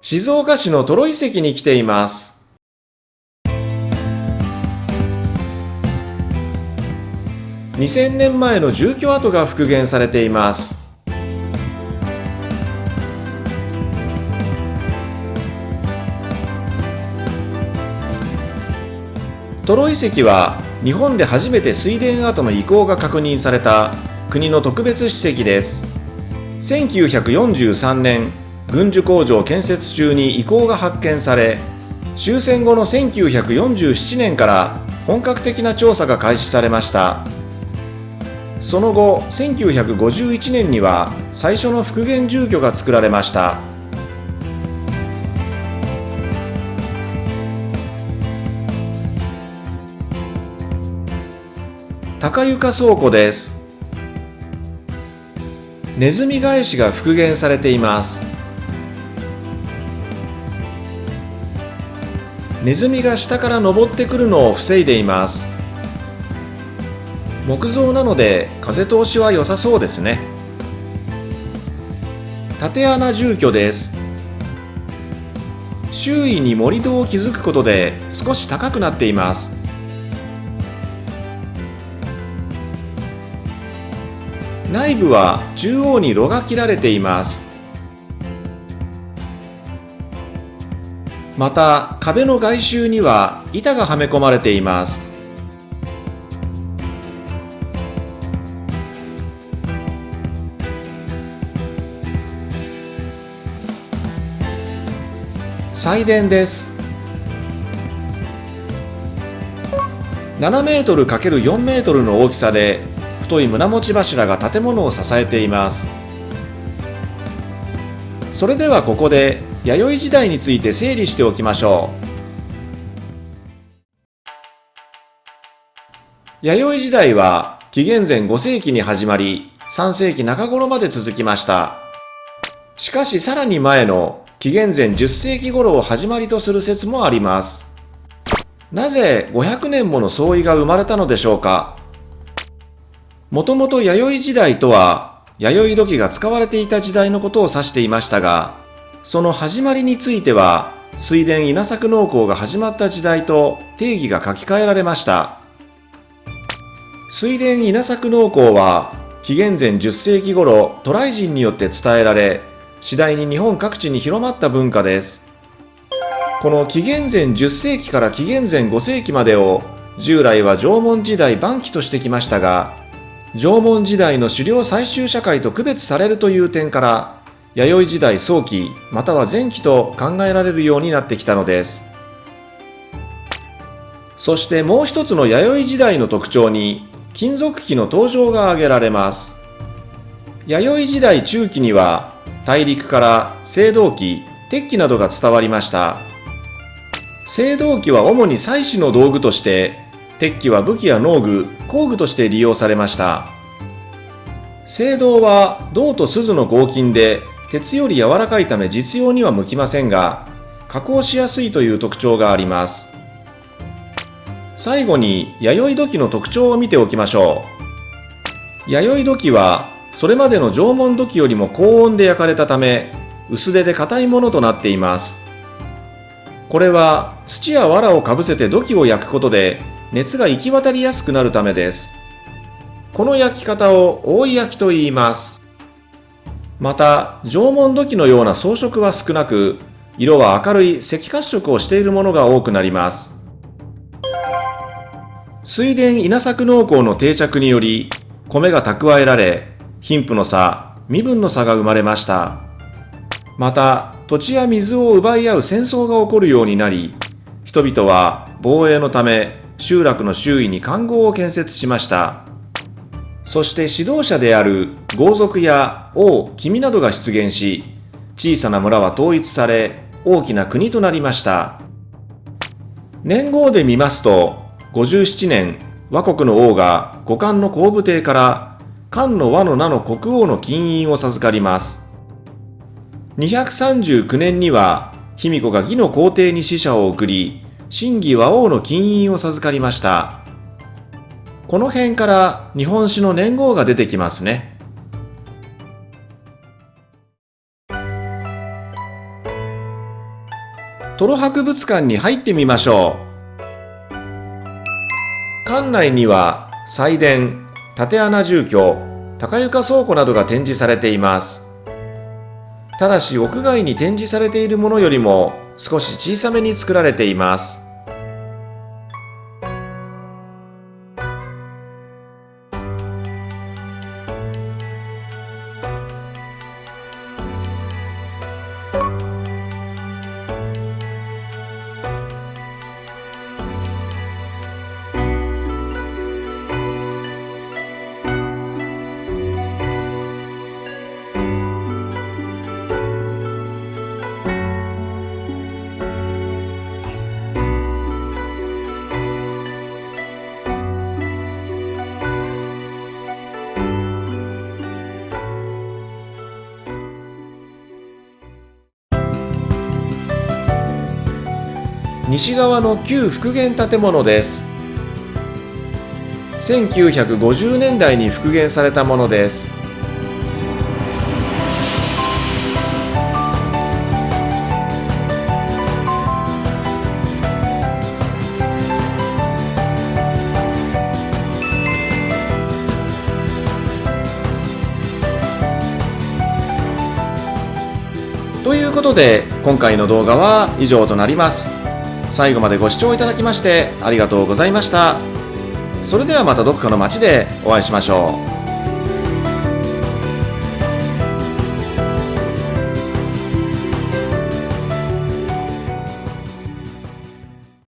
静岡市のトロ遺跡に来ています。2000年前の住居跡が復元されています。トロ遺跡は日本で初めて水田跡の遺構が確認された国の特別史跡です。1943年、軍需工場建設中に遺構が発見され、終戦後の1947年から本格的な調査が開始されました。その後、1951年には最初の復元住居が作られました。高床倉庫です。ネズミ返しが復元されています。ネズミが下から登ってくるのを防いでいます。木造なので風通しは良さそうですね。縦穴住居です。周囲に盛り土を築くことで少し高くなっています。内部は中央に炉が切られています。また壁の外周には板がはめ込まれています。祭殿です。7メートル ×4 メートルの大きさで太い胸持ち柱が建物を支えています。それではここで弥生時代について整理しておきましょう。弥生時代は紀元前5世紀に始まり、3世紀中頃まで続きました。しかしさらに前の紀元前10世紀頃を始まりとする説もあります。なぜ500年もの相違が生まれたのでしょうか。もともと弥生時代とは弥生土器が使われていた時代のことを指していましたが、その始まりについては水田稲作農耕が始まった時代と定義が書き換えられました。水田稲作農耕は紀元前10世紀頃渡来人によって伝えられ、次第に日本各地に広まった文化です。この紀元前10世紀から紀元前5世紀までを従来は縄文時代晩期としてきましたが、縄文時代の狩猟採集社会と区別されるという点から弥生時代早期または前期と考えられるようになってきたのです。そしてもう一つの弥生時代の特徴に金属器の登場が挙げられます。弥生時代中期には大陸から青銅器、鉄器などが伝わりました。青銅器は主に祭祀の道具として、鉄器は武器や農具、工具として利用されました。青銅は銅と錫の合金で鉄より柔らかいため実用には向きませんが、加工しやすいという特徴があります。最後に弥生土器の特徴を見ておきましょう。弥生土器はそれまでの縄文土器よりも高温で焼かれたため、薄手で硬いものとなっています。これは土や藁をかぶせて土器を焼くことで熱が行き渡りやすくなるためです。この焼き方を覆い焼きと言います。また、縄文土器のような装飾は少なく、色は明るい赤褐色をしているものが多くなります。水田稲作農耕の定着により、米が蓄えられ、貧富の差、身分の差が生まれました。また、土地や水を奪い合う戦争が起こるようになり、人々は防衛のため集落の周囲に環濠を建設しました。そして指導者である豪族や王、君などが出現し、小さな村は統一され、大きな国となりました。年号で見ますと、57年、倭国の王が後漢の皇武帝から漢の倭の名の国王の金印を授かります。239年には卑弥呼が魏の皇帝に使者を送り、真偽倭王の金印を授かりました。この辺から日本史の年号が出てきますね。トロ博物館に入ってみましょう。館内には祭殿、竪穴住居、高床倉庫などが展示されています。ただし屋外に展示されているものよりも少し小さめに作られています。西側の旧復元建物です。1950年代に復元されたものです。ということで、今回の動画は以上となります。最後までご視聴いただきましてありがとうございました。それではまたどこかの街でお会いしましょう。